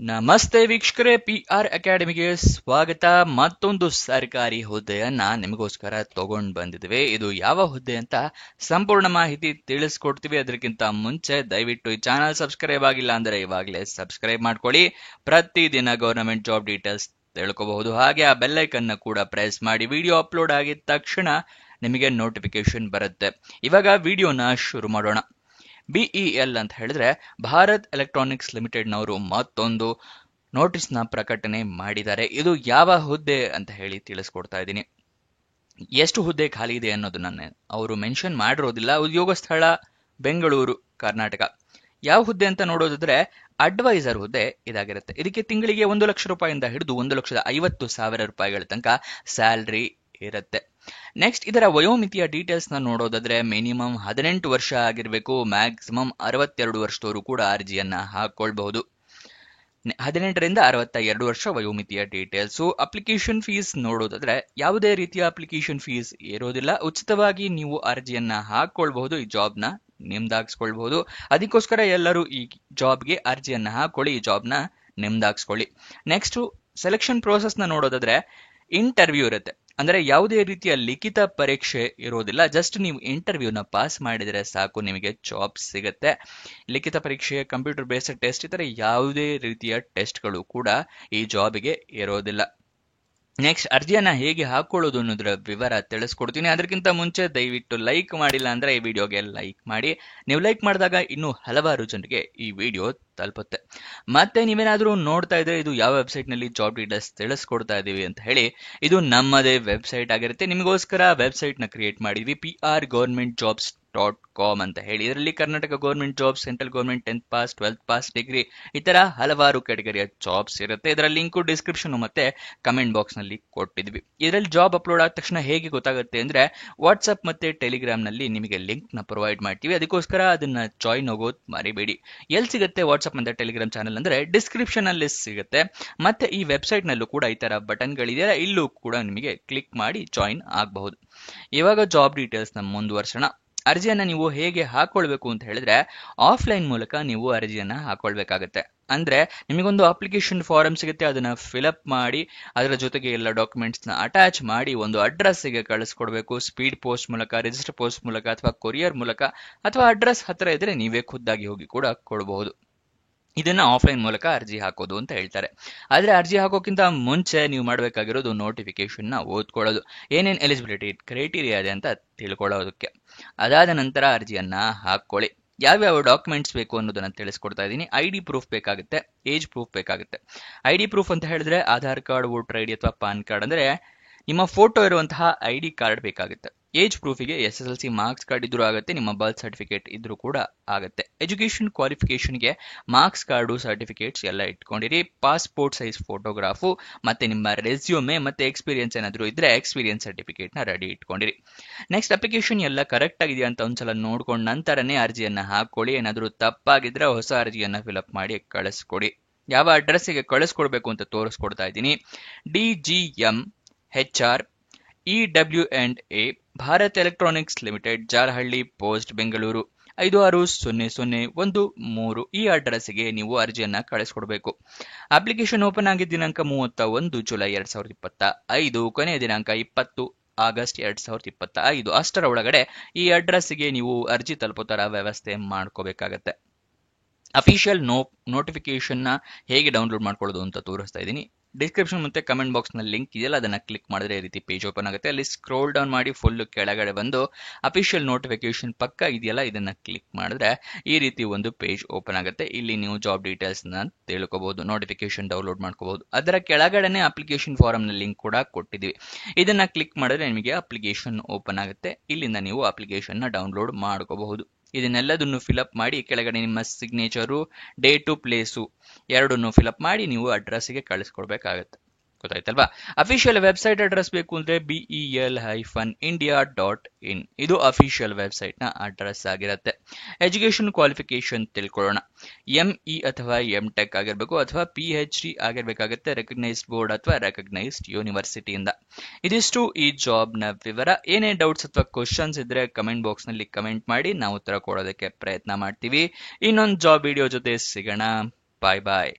ನಮಸ್ತೆ ವೀಕ್ಷಕರೇ, PR ಅಕಾಡೆಮಿಗೆ ಸ್ವಾಗತ. ಮತ್ತೊಂದು ಸರ್ಕಾರಿ ಹುದ್ದೆಯನ್ನ ನಿಮಗೋಸ್ಕರ ತಗೊಂಡು ಬಂದಿದ್ದೇವೆ. ಇದು ಯಾವ ಹುದ್ದೆ ಅಂತ ಸಂಪೂರ್ಣ ಮಾಹಿತಿ ತಿಳಿಸ್ಕೊಡ್ತೀವಿ. ಅದಕ್ಕಿಂತ ಮುಂಚೆ ದಯವಿಟ್ಟು ಈ ಚಾನಲ್ ಸಬ್ಸ್ಕ್ರೈಬ್ ಆಗಿಲ್ಲ ಅಂದ್ರೆ ಇವಾಗಲೇ ಸಬ್ಸ್ಕ್ರೈಬ್ ಮಾಡ್ಕೊಳ್ಳಿ. ಪ್ರತಿದಿನ ಗವರ್ನಮೆಂಟ್ ಜಾಬ್ ಡೀಟೇಲ್ಸ್ ತಿಳ್ಕೋಬಹುದು. ಹಾಗೆ ಆ ಬೆಲ್ ಐಕನ್ ಕೂಡ ಪ್ರೆಸ್ ಮಾಡಿ. ವಿಡಿಯೋ ಅಪ್ಲೋಡ್ ಆಗಿದ ತಕ್ಷಣ ನಿಮಗೆ ನೋಟಿಫಿಕೇಶನ್ ಬರುತ್ತೆ. ಇವಾಗ ವಿಡಿಯೋನ ಶುರು ಮಾಡೋಣ. BEL ಅಂತ ಹೇಳಿದ್ರೆ ಭಾರತ್ ಎಲೆಕ್ಟ್ರಾನಿಕ್ಸ್ ಲಿಮಿಟೆಡ್ನವರು ಮತ್ತೊಂದು ನೋಟಿಸ್ನ ಪ್ರಕಟಣೆ ಮಾಡಿದ್ದಾರೆ. ಇದು ಯಾವ ಹುದ್ದೆ ಅಂತ ಹೇಳಿ ತಿಳಿಸ್ಕೊಡ್ತಾ ಇದ್ದೀನಿ. ಎಷ್ಟು ಹುದ್ದೆ ಖಾಲಿ ಇದೆ ಅನ್ನೋದನ್ನ ಅವರು ಮೆನ್ಷನ್ ಮಾಡಿರೋದಿಲ್ಲ. ಉದ್ಯೋಗ ಸ್ಥಳ ಬೆಂಗಳೂರು, ಕರ್ನಾಟಕ. ಯಾವ ಹುದ್ದೆ ಅಂತ ನೋಡೋದಾದ್ರೆ ಅಡ್ವೈಸರ್ ಹುದ್ದೆ ಇದಾಗಿರುತ್ತೆ. ಇದಕ್ಕೆ ತಿಂಗಳಿಗೆ 1 ಲಕ್ಷ ರೂಪಾಯಿಂದ ಹಿಡಿದು 1,50,000 ರೂಪಾಯಿಗಳ ತನಕ ಸ್ಯಾಲ್ರಿ ಇರುತ್ತೆ. ನೆಕ್ಸ್ಟ್, ಇದರ ವಯೋಮಿತಿಯ ಡೀಟೇಲ್ಸ್ ನ ನೋಡೋದಾದ್ರೆ ಮಿನಿಮಮ್ 18 ವರ್ಷ ಆಗಿರ್ಬೇಕು. ಮ್ಯಾಕ್ಸಿಮಮ್ 62 ವರ್ಷದವರು ಕೂಡ ಅರ್ಜಿಯನ್ನ ಹಾಕೊಳ್ಬಹುದು. 18ರಿಂದ 62 ವರ್ಷ ವಯೋಮಿತಿಯ ಡೀಟೇಲ್ಸ್. ಅಪ್ಲಿಕೇಶನ್ ಫೀಸ್ ನೋಡೋದಾದ್ರೆ ಯಾವುದೇ ರೀತಿಯ ಅಪ್ಲಿಕೇಶನ್ ಫೀಸ್ ಇರೋದಿಲ್ಲ. ಉಚಿತವಾಗಿ ನೀವು ಅರ್ಜಿಯನ್ನ ಹಾಕೊಳ್ಬಹುದು. ಈ ಜಾಬ್ನ ನಿಮ್ದಾಗಿಸ್ಕೊಳ್ಬಹುದು. ಅದಕ್ಕೋಸ್ಕರ ಎಲ್ಲರೂ ಈ ಜಾಬ್ಗೆ ಅರ್ಜಿಯನ್ನ ಹಾಕೊಳ್ಳಿ, ಈ ಜಾಬ್ನ ನಿಮ್ದಾಗಿಸ್ಕೊಳ್ಳಿ. ನೆಕ್ಸ್ಟ್, ಸೆಲೆಕ್ಷನ್ ಪ್ರೋಸೆಸ್ ನ ನೋಡೋದಾದ್ರೆ ಇಂಟರ್ವ್ಯೂ ಇರುತ್ತೆ. ಅಂದ್ರೆ ಯಾವುದೇ ರೀತಿಯ ಲಿಖಿತ ಪರೀಕ್ಷೆ ಇರೋದಿಲ್ಲ. ಜಸ್ಟ್ ನೀವು ಇಂಟರ್ವ್ಯೂನ ಪಾಸ್ ಮಾಡಿದ್ರೆ ಸಾಕು, ನಿಮಗೆ ಜಾಬ್ ಸಿಗುತ್ತೆ. ಲಿಖಿತ ಪರೀಕ್ಷೆ, ಕಂಪ್ಯೂಟರ್ ಬೇಸ್ಡ್ ಟೆಸ್ಟ್, ಈ ತರ ಯಾವುದೇ ರೀತಿಯ ಟೆಸ್ಟ್ಗಳು ಕೂಡ ಈ ಜಾಬ್ಗೆ ಇರೋದಿಲ್ಲ. ನೆಕ್ಸ್ಟ್, ಅರ್ಜಿಯನ್ನ ಹೇಗೆ ಹಾಕೊಳ್ಳೋದು ಅನ್ನೋದ್ರ ವಿವರ ತಿಳಿಸ್ಕೊಡ್ತೀನಿ. ಅದಕ್ಕಿಂತ ಮುಂಚೆ ದಯವಿಟ್ಟು ಲೈಕ್ ಮಾಡಿಲ್ಲ ಅಂದ್ರೆ ಈ ವಿಡಿಯೋಗೆ ಲೈಕ್ ಮಾಡಿ. ನೀವು ಲೈಕ್ ಮಾಡಿದಾಗ ಇನ್ನೂ ಹಲವಾರು ಜನರಿಗೆ ಈ ವಿಡಿಯೋ ತಲುಪುತ್ತೆ. ಮತ್ತೆ ನೀವೇನಾದ್ರೂ ನೋಡ್ತಾ ಇದ್ರೆ ಇದು ಯಾವ ವೆಬ್ಸೈಟ್ ನಲ್ಲಿ ಜಾಬ್ ಡೀಟೇಲ್ಸ್ ತಿಳಿಸ್ಕೊಡ್ತಾ ಇದೀವಿ ಅಂತ ಹೇಳಿ, ಇದು ನಮ್ಮದೇ ವೆಬ್ಸೈಟ್ ಆಗಿರುತ್ತೆ. ನಿಮಗೋಸ್ಕರ ವೆಬ್ಸೈಟ್ ನ ಕ್ರಿಯೇಟ್ ಮಾಡಿದ್ವಿ, prgovernmentjobs.com ಅಂತ ಹೇಳಿ. ಇದರಲ್ಲಿ Karnataka government jobs, central government 10th pass, 12th pass, degree, ಈ ತರ ಹಲವಾರು ಕ್ಯಾಟಗರಿಯ ಜಾಬ್ಸ್ ಇರುತ್ತೆ. ಇದರ ಲಿಂಕು ಡಿಸ್ಕ್ರಿಪ್ಷನ್ ಮತ್ತೆ ಕಮೆಂಟ್ ಬಾಕ್ಸ್ ನಲ್ಲಿ ಕೊಟ್ಟಿದ್ವಿ. ಇದರಲ್ಲಿ ಜಾಬ್ ಅಪ್ಲೋಡ್ ಆದ ತಕ್ಷಣ ಹೇಗೆ ಗೊತ್ತಾಗುತ್ತೆ ಅಂದ್ರೆ ವಾಟ್ಸ್ಆಪ್ ಮತ್ತೆ ಟೆಲಿಗ್ರಾಮ್ ನಲ್ಲಿ ನಿಮಗೆ ಲಿಂಕ್ ನ ಪ್ರೊವೈಡ್ ಮಾಡ್ತೀವಿ. ಅದಕ್ಕೋಸ್ಕರ ಅದನ್ನ ಜಾಯಿನ್ ಆಗೋದು ಮರಿಬೇಡಿ. ಎಲ್ಲಿ ಸಿಗುತ್ತೆ ವಾಟ್ಸ್ಆಪ್ ಮತ್ತೆ ಟೆಲಿಗ್ರಾಮ್ ಚಾನಲ್ ಅಂದ್ರೆ ಡಿಸ್ಕ್ರಿಪ್ಷನ್ ಅಲ್ಲಿ ಸಿಗುತ್ತೆ. ಮತ್ತೆ ಈ ವೆಬ್ಸೈಟ್ ನಲ್ಲೂ ಕೂಡ ಈ ತರ ಬಟನ್ ಗಳಿದೆಯಲ್ಲ, ಇಲ್ಲೂ ಕೂಡ ನಿಮಗೆ ಕ್ಲಿಕ್ ಮಾಡಿ ಜಾಯಿನ್ ಆಗಬಹುದು. ಇವಾಗ ಜಾಬ್ ಡೀಟೇಲ್ಸ್ ನ ಮುಂದುವರ್ಸೋಣ. ಅರ್ಜಿಯನ್ನ ನೀವು ಹೇಗೆ ಹಾಕೊಳ್ಬೇಕು ಅಂತ ಹೇಳಿದ್ರೆ ಆಫ್ಲೈನ್ ಮೂಲಕ ನೀವು ಅರ್ಜಿಯನ್ನ ಹಾಕೊಳ್ಬೇಕಾಗತ್ತೆ. ಅಂದ್ರೆ ನಿಮಗೊಂದು ಅಪ್ಲಿಕೇಶನ್ ಫಾರಂ ಸಿಗುತ್ತೆ, ಅದನ್ನ ಫಿಲ್ಅಪ್ ಮಾಡಿ ಅದರ ಜೊತೆಗೆ ಎಲ್ಲ ಡಾಕ್ಯುಮೆಂಟ್ಸ್ ನ ಅಟ್ಯಾಚ್ ಮಾಡಿ ಒಂದು ಅಡ್ರೆಸ್ ಗೆ ಕಳಿಸ್ಕೊಡ್ಬೇಕು. ಸ್ಪೀಡ್ ಪೋಸ್ಟ್ ಮೂಲಕ, ರಿಜಿಸ್ಟರ್ ಪೋಸ್ಟ್ ಮೂಲಕ ಅಥವಾ ಕೊರಿಯರ್ ಮೂಲಕ, ಅಥವಾ ಅಡ್ರೆಸ್ ಹತ್ರ ಇದ್ರೆ ನೀವೇ ಖುದ್ದಾಗಿ ಹೋಗಿ ಕೂಡ ಕೊಡಬಹುದು. ಇದನ್ನ ಆಫ್ಲೈನ್ ಮೂಲಕ ಅರ್ಜಿ ಹಾಕೋದು ಅಂತ ಹೇಳ್ತಾರೆ. ಆದ್ರೆ ಅರ್ಜಿ ಹಾಕೋಕ್ಕಿಂತ ಮುಂಚೆ ನೀವು ಮಾಡಬೇಕಾಗಿರೋದು ನೋಟಿಫಿಕೇಶನ್ ನ ಓದ್ಕೊಳ್ಳೋದು, ಏನೇನ್ ಎಲಿಜಿಬಿಲಿಟಿ ಕ್ರೈಟೀರಿಯಾ ಇದೆ ಅಂತ ತಿಳ್ಕೊಳ್ಳೋದಕ್ಕೆ. ಅದಾದ ನಂತರ ಅರ್ಜಿಯನ್ನ ಹಾಕೊಳ್ಳಿ. ಯಾವ್ಯಾವ ಡಾಕ್ಯುಮೆಂಟ್ಸ್ ಬೇಕು ಅನ್ನೋದನ್ನ ತಿಳಿಸ್ಕೊಡ್ತಾ ಇದ್ದೀನಿ. ID ಪ್ರೂಫ್ ಬೇಕಾಗುತ್ತೆ, ಏಜ್ ಪ್ರೂಫ್ ಬೇಕಾಗುತ್ತೆ. ID ಪ್ರೂಫ್ ಅಂತ ಹೇಳಿದ್ರೆ ಆಧಾರ್ ಕಾರ್ಡ್, ವೋಟರ್ ID ಅಥವಾ ಪಾನ್ ಕಾರ್ಡ್, ಅಂದ್ರೆ ನಿಮ್ಮ ಫೋಟೋ ಇರುವಂತಹ ID ಕಾರ್ಡ್ ಬೇಕಾಗುತ್ತೆ. ಏಜ್ ಪ್ರೂಫಿಗೆ SSLC ಮಾರ್ಕ್ಸ್ ಕಾರ್ಡ್ ಇದ್ರೂ ಆಗುತ್ತೆ, ನಿಮ್ಮ ಬರ್ತ್ ಸರ್ಟಿಫಿಕೇಟ್ ಇದ್ರೂ ಕೂಡ ಆಗುತ್ತೆ. ಎಜುಕೇಶನ್ ಕ್ವಾಲಿಫಿಕೇಶನ್ಗೆ ಮಾರ್ಕ್ಸ್ ಕಾರ್ಡು, ಸರ್ಟಿಫಿಕೇಟ್ಸ್ ಎಲ್ಲ ಇಟ್ಕೊಂಡಿರಿ. ಪಾಸ್ಪೋರ್ಟ್ ಸೈಜ್ ಫೋಟೋಗ್ರಾಫು ಮತ್ತೆ ನಿಮ್ಮ ರೆಸ್ಯೂಮೆ ಮತ್ತೆ ಎಕ್ಸ್ಪೀರಿಯನ್ಸ್ ಏನಾದರೂ ಇದ್ರೆ ಎಕ್ಸ್ಪೀರಿಯನ್ಸ್ ಸರ್ಟಿಫಿಕೇಟ್ ನ ರೆಡಿ ಇಟ್ಕೊಂಡಿರಿ. ನೆಕ್ಸ್ಟ್, ಅಪ್ಲಿಕೇಶನ್ ಎಲ್ಲ ಕರೆಕ್ಟ್ ಆಗಿದೆಯಾ ಅಂತ ಒಂದ್ಸಲ ನೋಡ್ಕೊಂಡ ನಂತರನೇ ಅರ್ಜಿಯನ್ನ ಹಾಕೊಳ್ಳಿ. ಏನಾದರೂ ತಪ್ಪಾಗಿದ್ರೆ ಹೊಸ ಅರ್ಜಿಯನ್ನ ಫಿಲ್ಅಪ್ ಮಾಡಿ ಕಳಿಸ್ಕೊಡಿ. ಯಾವ ಅಡ್ರೆಸ್ಗೆ ಕಳಿಸ್ಕೊಡ್ಬೇಕು ಅಂತ ತೋರಿಸ್ಕೊಡ್ತಾ ಇದ್ದೀನಿ. DGM HR EW&A Bharat electronics limited, Jalahalli post, Bengaluru 560013. ಈ ಅಡ್ರೆಸ್ಗೆ ನೀವು ಅರ್ಜಿಯನ್ನ ಕಳಿಸ್ಕೊಡ್ಬೇಕು. ಅಪ್ಲಿಕೇಶನ್ ಓಪನ್ ಆಗಿದ್ದ ದಿನಾಂಕ 31 ಜುಲೈ 2025, ಕೊನೆಯ ದಿನಾಂಕ 20 ಆಗಸ್ಟ್ 2025. ಅಷ್ಟರ ಒಳಗಡೆ ಈ ಅಡ್ರೆಸ್ಗೆ ನೀವು ಅರ್ಜಿ ತಲುಪೋ ತರ ವ್ಯವಸ್ಥೆ ಮಾಡ್ಕೋಬೇಕಾಗತ್ತೆ. ಅಫಿಷಿಯಲ್ ನೋಟಿಫಿಕೇಶನ್ ನ ಹೇಗೆ ಡೌನ್ಲೋಡ್ ಮಾಡ್ಕೊಳ್ಳೋದು ಅಂತ ತೋರಿಸ್ತಾ ಇದ್ದೀನಿ. ಡಿಸ್ಕ್ರಿಪ್ಷನ್ ಮತ್ತೆ ಕಮೆಂಟ್ ಬಾಕ್ಸ್ ನಲ್ಲಿ ಲಿಂಕ್ ಇದೆಯಲ್ಲ, ಅದನ್ನ ಕ್ಲಿಕ್ ಮಾಡಿದ್ರೆ ಈ ರೀತಿ ಪೇಜ್ ಓಪನ್ ಆಗುತ್ತೆ. ಅಲ್ಲಿ ಸ್ಕ್ರೋಲ್ ಡೌನ್ ಮಾಡಿ ಫುಲ್ ಕೆಳಗಡೆ ಬಂದು ಅಫಿಷಿಯಲ್ ನೋಟಿಫಿಕೇಶನ್ ಪಕ್ಕ ಇದೆಯಲ್ಲ, ಇದನ್ನ ಕ್ಲಿಕ್ ಮಾಡಿದ್ರೆ ಈ ರೀತಿ ಒಂದು ಪೇಜ್ ಓಪನ್ ಆಗುತ್ತೆ. ಇಲ್ಲಿ ನೀವು ಜಾಬ್ ಡೀಟೇಲ್ಸ್ ನ ತಿಳ್ಕೋಬಹುದು, ನೋಟಿಫಿಕೇಶನ್ ಡೌನ್ಲೋಡ್ ಮಾಡ್ಕೋಬಹುದು. ಅದರ ಕೆಳಗಡೆನೆ ಅಪ್ಲಿಕೇಶನ್ ಫಾರಂ ನ ಲಿಂಕ್ ಕೂಡ ಕೊಟ್ಟಿದ್ವಿ. ಇದನ್ನ ಕ್ಲಿಕ್ ಮಾಡಿದ್ರೆ ನಿಮಗೆ ಅಪ್ಲಿಕೇಶನ್ ಓಪನ್ ಆಗುತ್ತೆ. ಇಲ್ಲಿಂದ ನೀವು ಅಪ್ಲಿಕೇಶನ್ ನ ಡೌನ್ಲೋಡ್ ಮಾಡ್ಕೋಬಹುದು. ಇದನ್ನೆಲ್ಲದನ್ನು ಫಿಲ್ಅಪ್ ಮಾಡಿ ಕೆಳಗಡೆ ನಿಮ್ಮ ಸಿಗ್ನೇಚರು, ಡೇಟು, ಪ್ಲೇಸು ಎರಡನ್ನು ಫಿಲ್ಅಪ್ ಮಾಡಿ ನೀವು ಅಡ್ರೆಸ್ಗೆ ಕಳಿಸ್ಕೊಡ್ಬೇಕಾಗತ್ತೆ. ಗೊತ್ತಾಯ್ತಲ್ವಾ? ಅಫಿಷಿಯಲ್ ವೆಬ್ಸೈಟ್ ಅಡ್ರೆಸ್ ಬೇಕು ಅಂದ್ರೆ BEL-India.in, ಇದು ಅಫಿಷಿಯಲ್ ವೆಬ್ಸೈಟ್ ನ ಅಡ್ರೆಸ್ ಆಗಿರುತ್ತೆ. ಎಜುಕೇಶನ್ ಕ್ವಾಲಿಫಿಕೇಶನ್ ತಿಳ್ಕೊಳ್ಳೋಣ. ME ಅಥವಾ MTech ಆಗಿರ್ಬೇಕು ಅಥವಾ PhD ಆಗಿರ್ಬೇಕಾಗುತ್ತೆ, ರೆಕಗ್ನೈಸ್ಡ್ ಬೋರ್ಡ್ ಅಥವಾ ರೆಕಗ್ನೈಸ್ಡ್ ಯೂನಿವರ್ಸಿಟಿಯಿಂದ. ಇದಿಷ್ಟು ಈ ಜಾಬ್ ನ ವಿವರ. ಏನೇ ಡೌಟ್ಸ್ ಅಥವಾ ಕ್ವಶನ್ಸ್ ಇದ್ರೆ ಕಮೆಂಟ್ ಬಾಕ್ಸ್ ನಲ್ಲಿ ಕಮೆಂಟ್ ಮಾಡಿ, ನಾವು ಉತ್ತರ ಕೊಡೋದಕ್ಕೆ ಪ್ರಯತ್ನ ಮಾಡ್ತೀವಿ. ಇನ್ನೊಂದು ಜಾಬ್ ವಿಡಿಯೋ ಜೊತೆ ಸಿಗೋಣ. ಬಾಯ್ ಬಾಯ್.